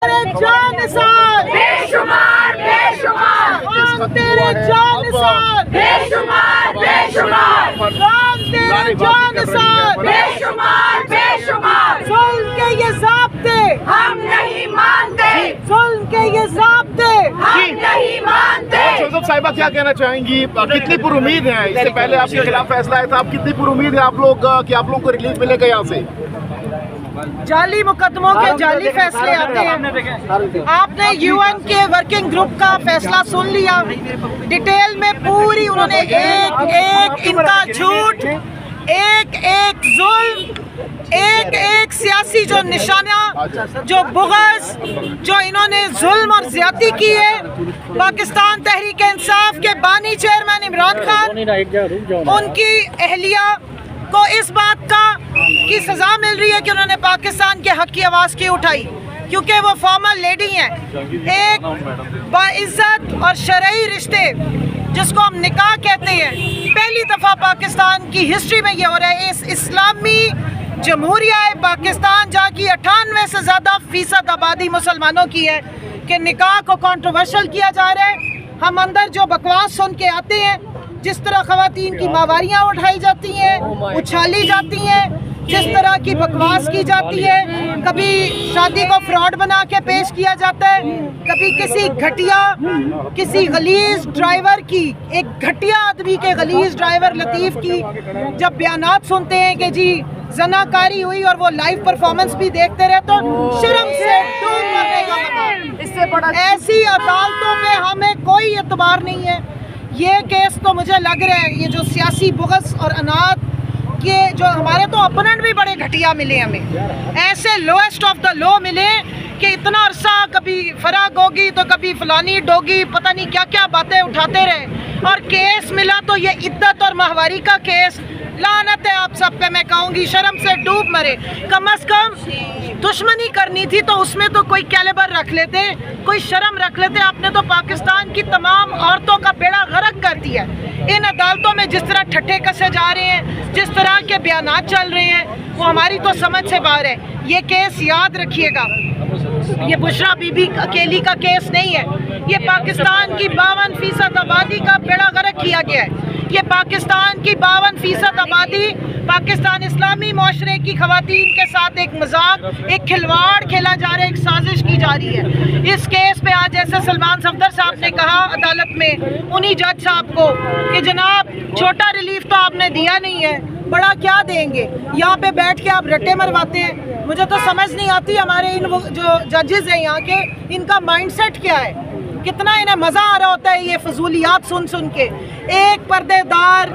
जानसार बेशुमार बेशुमार राम तेरे जानसार बेशुमार बेशुमार राम तेरे जानसार बेशुमार बेशुमार जुल्म के ये ज़ाब्ते हम नहीं मानते, जुल्म के ये ज़ाब्ते हम नहीं मानते। जोसेफ साहिबा क्या कहना चाहेंगी, कितनी पुरुमीद है? इससे पहले आपके खिलाफ फैसला आया था, आप कितनी पुरुमीद है आप लोग कि आप लोग को रिलीफ मिलेगा यहाँ से? जाली मुकदमों के जाली फैसले आते हैं। आपने यूएन के वर्किंग ग्रुप का फैसला सुन लिया, डिटेल में पूरी उन्होंने एक एक इनका झूठ, एक एक जुल्म, एक एक सियासी जो निशाना, जो बुग़्ज़, जो इन्होंने जुल्म और ज़्यादती की है। पाकिस्तान तहरीक इंसाफ के बानी चेयरमैन इमरान खान, उनकी अहलिया को इस बात की सज़ा मिल रही है कि उन्होंने पाकिस्तान के हक़ की आवाज़ क्यों उठाई, क्योंकि वो फॉर्मल लेडी हैं। एक बाइज़्ज़त और शरई रिश्ते जिसको हम निकाह कहते हैं, पहली दफ़ा पाकिस्तान की हिस्ट्री में ये हो रहा है। इस इस्लामी जमहूरिया पाकिस्तान जहाँ की 98 से ज़्यादा फ़ीसद आबादी मुसलमानों की है कि निकाह को कंट्रोवर्शियल किया जा रहा है। हम अंदर जो बकवास सुन के आते हैं, जिस तरह ख़वातीन की मावारियाँ उठाई जाती हैं, उछाली जाती हैं, जिस तरह की बकवास की जाती है, कभी शादी को फ्रॉड बना के पेश किया जाता है, कभी किसी घटिया, किसी गलीज ड्राइवर की, एक घटिया आदमी के गलीज ड्राइवर लतीफ़ की जब बयानात सुनते हैं कि जी जनाकारी हुई और वो लाइव परफॉर्मेंस भी देखते रहे, तो शर्म से डूब मरने का मतलब। इससे बड़ा ऐसी अदालतों में हमें कोई एतबार नहीं है। ये केस तो मुझे लग रहा है, ये जो सियासी बुग़्ज़ और अनाद के जो हमारे तो ओपोनेंट भी बड़े घटिया मिले, हमें ऐसे लोएस्ट ऑफ द लो मिले कि इतना अरसा कभी फराग होगी तो कभी फलानी डोगी, पता नहीं क्या क्या बातें उठाते रहे, और केस मिला तो ये इद्दत और माहवारी का केस। लानत है आप सब पे, मैं कहूँगी शर्म से डूब मरे। कम से कम दुश्मनी करनी थी तो उसमें तो कोई कैलिबर रख लेते, कोई शर्म रख लेते। आपने तो पाकिस्तान की तमाम औरतों का बेड़ा गर्क कर दिया। इन अदालतों में जिस तरह ठट्ठे कसे जा रहे हैं, जिस तरह के बयानात चल रहे हैं, वो हमारी तो समझ से बाहर है। ये केस याद रखिएगा, ये बुशरा बीबी अकेली का केस नहीं है, ये पाकिस्तान की 52% आबादी का बेड़ा गर्क किया गया है। ये पाकिस्तान की 52% आबादी, पाकिस्तान इस्लामी मुआशरे की ख़वातीन के साथ एक मजाक, एक खिलवाड़ खेला जा रहा है, एक साजिश की जा रही है। इस केस पे आज जैसे सलमान सफदर साहब ने कहा अदालत में उन्हीं जज साहब को कि जनाब छोटा रिलीफ तो आपने दिया नहीं है, बड़ा क्या देंगे? यहाँ पे बैठ के आप रट्टे मरवाते हैं। मुझे तो समझ नहीं आती हमारे इन जो जजेस हैं यहाँ के, इनका माइंडसेट क्या है? कितना इन्हें मज़ा आ रहा होता है ये फजूलियात सुन सुन के। एक पर्देदार,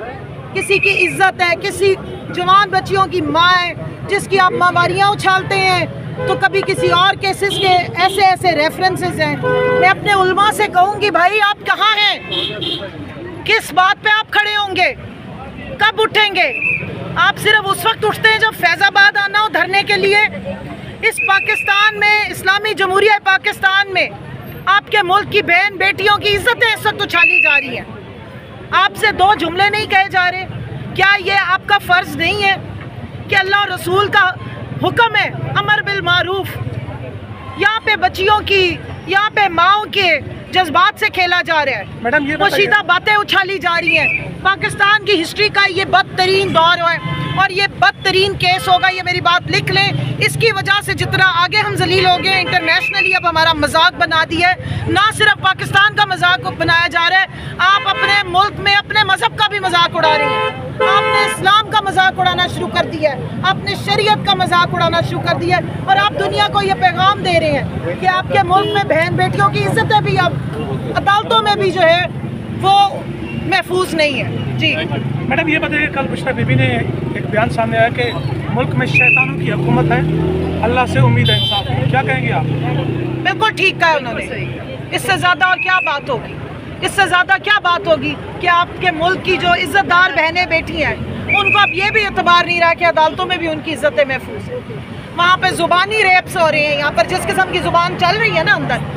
किसी की इज्जत है, किसी जवान बच्चियों की माँ है जिसकी आप मावारियाँ उछालते हैं, तो कभी किसी और केसेस के ऐसे ऐसे रेफरेंसेस हैं। मैं अपने उलमा से कहूँगी, भाई आप कहाँ हैं? किस बात पे आप खड़े होंगे? कब उठेंगे? आप सिर्फ उस वक्त उठते हैं जब फैज़ाबाद आना हो धरने के लिए। इस पाकिस्तान में, इस्लामी जमहूरिया पाकिस्तान में आपके मुल्क की बहन बेटियों की इज्जतें इस वक्त उछाली जा रही हैं। आपसे दो जुमले नहीं कहे जा रहे। क्या ये आपका फ़र्ज़ नहीं है कि अल्लाह और रसूल का हुक्म है अमर बिल मारूफ? यहाँ पे बच्चियों की, यहाँ पे माओ के जज्बात से खेला जा रहा है। मैडम ये पोशीदा बातें उछाली जा रही हैं। पाकिस्तान की हिस्ट्री का ये बदतरीन दौर है और ये बदतरीन केस होगा, ये मेरी बात लिख लें। इसकी वजह से जितना आगे हम जलील हो गए इंटरनेशनली, अब हमारा मजाक बना दिया है। ना सिर्फ पाकिस्तान का मजाक बनाया जा रहा है, आप अपने मुल्क में अपने मजहब का भी मजाक उड़ा रहे हैं। आपने इस्लाम का मजाक उड़ाना शुरू कर दिया है, आपने शरीयत का मजाक उड़ाना शुरू कर दिया है, और आप दुनिया को ये पैगाम दे रहे हैं कि आपके मुल्क में बहन बेटियों की इज्जतें भी अब अदालतों में भी जो है वो महफूज नहीं है। जी मैडम ये बताइए, कल बुशरा बीबी ने एक बयान सामने आया कि मुल्क में शैतानों की हुकूमत है, अल्लाह से उम्मीद है इंसाफ की। क्या कहेंगे आप? बिल्कुल ठीक कहा उन्होंने। इससे ज़्यादा और क्या बात होगी? इससे ज़्यादा क्या बात होगी कि आपके मुल्क की जो इज़्ज़तदार बहनें बेटी हैं, उनको अब ये भी एतबार नहीं रहा कि अदालतों में भी उनकी इज़्ज़तें महफूज हैं। वहाँ पे ज़ुबानी रेप्स हो रहे हैं। यहाँ पर जिस किस्म की ज़ुबान चल रही है ना अंदर,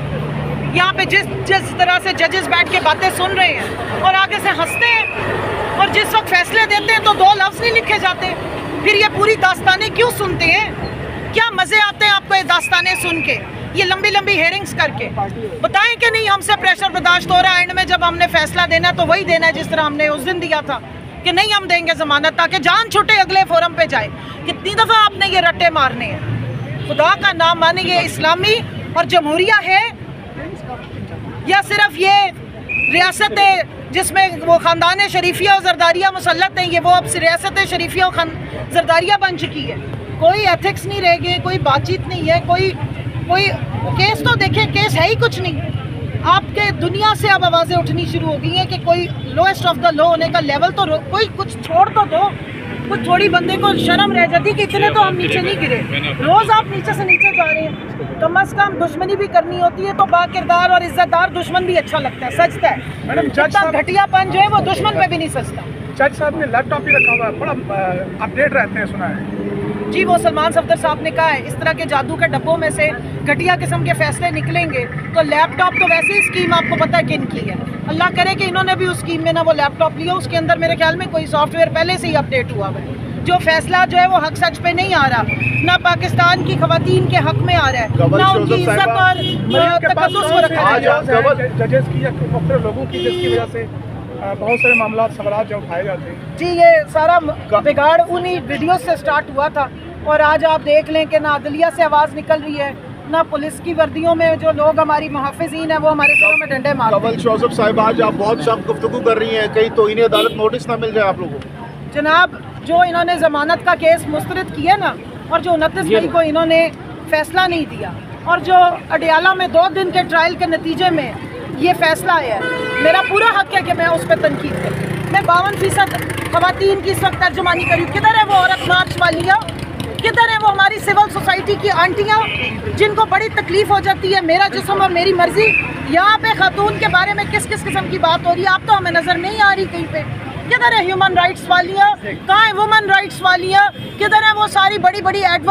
यहाँ पे जिस तरह से जजेस बैठ के बातें सुन रहे हैं और आगे से हंसते हैं, और जिस वक्त फैसले देते हैं तो दो लफ्ज़ नहीं लिखे जाते। फिर ये पूरी दास्तानें क्यों सुनते हैं? क्या मज़े आते हैं आपको ये दास्तानें सुन के? ये लंबी लंबी हेयरिंग्स करके बताएं कि नहीं हमसे प्रेशर बर्दाश्त हो रहा है। एंड में जब हमने फैसला देना है तो वही देना है जिस तरह हमने उस दिन दिया था कि नहीं हम देंगे जमानत ताकि जान छूटे अगले फोरम पे जाए। कितनी दफ़ा आपने ये रट्टे मारने हैं? खुदा का नाम माने ये इस्लामी और जमहूरिया है या सिर्फ ये रियासत जिसमें वो ख़ानदान शरीफिया और जरदारिया मुसल्लत हैं, ये वो अब रियासत शरीफिया और जरदारिया बन चुकी है। कोई एथिक्स नहीं रह गए, कोई बातचीत नहीं है, कोई केस तो देखें, केस है ही कुछ नहीं। आपके दुनिया से अब आवाज़ें उठनी शुरू हो गई हैं कि कोई लोएस्ट ऑफ द लो होने का लेवल तो कोई कुछ छोड़ तो दो, कुछ थोड़ी बंदे को शर्म रह जाती कि इतने तो हम नीचे नहीं गिरे। रोज़ आप नीचे से नीचे जा रहे हैं। कम अज़ कम दुश्मनी भी करनी होती है तो बाकिरदार और इज्जतदार दुश्मन भी अच्छा लगता है, सजता है। मैडम जितना घटियापन जो है वो दुश्मन पे भी नहीं सजता। जज साहब ने लैपटॉप भी रखा हुआ है, बड़ा अपडेट रहते हैं सुना है। जी वो सलमान सफदर साहब ने कहा है इस तरह के जादू के डब्बों में से घटिया किस्म के फैसले निकलेंगे तो लैपटॉप तो वैसे ही स्कीम आपको पता है किन की है। अल्लाह करे कि इन्होंने भी उस स्कीम में ना वो लैपटॉप लिया, उसके अंदर मेरे ख्याल में कोई सॉफ्टवेयर पहले से ही अपडेट हुआ है। जो फैसला जो है वो हक सच पे नहीं आ रहा, ना पाकिस्तान की खवातीन के हक में आ रहा है, ना उनकी इज्जत और तकद्दुस को रखा जाए। जजेस की या मुख्तलिफ लोगों की जिसकी वजह से बहुत सारे मामला सवाल जो उठाए जाते हैं। जी ये सारा बिगाड़ उन्हीं वीडियो से स्टार्ट हुआ था और आज आप देख लें कि ना अदलिया से आवाज़ निकल रही है, ना पुलिस की वर्दियों में जो लोग हमारी मुहाफिजीन है वो हमारे सरों में डंडे मार रहे हैं। कमल शौसफ साहिब आज आप बहुत सख्त गुफ्तगू कर रही हैं, कहीं तौहीन अदालत नोटिस ना मिल जाए आप लोगों को? जनाब जो इन्होंने जमानत का केस मुस्तरद किया ना और जो 29 मई को इन्होंने फैसला नहीं दिया और जो अडियाला में 2 दिन के ट्रायल के नतीजे में ये फैसला आया है, मेरा पूरा हक है कि मैं उस पर तनकीद करूँ। मैं 52% खवातीन की इस वक्त तर्जुमानी करी। किधर है वो औरत मार्च वालियाँ? किधर है वो हमारी सिविल सोसाइटी की आंटियाँ जिनको बड़ी तकलीफ हो जाती है? मेरा जिस्म और मेरी मर्जी। यहाँ पे खातून के बारे में किस किस किस्म की बात हो रही है आप तो हमें नजर नहीं आ रही कहीं पे। किधर है ह्यूमन राइट्स वालियाँ? कहाँ है वुमन राइट्स वालियाँ? किधर है वो सारी बड़ी बड़ी एडवोकेट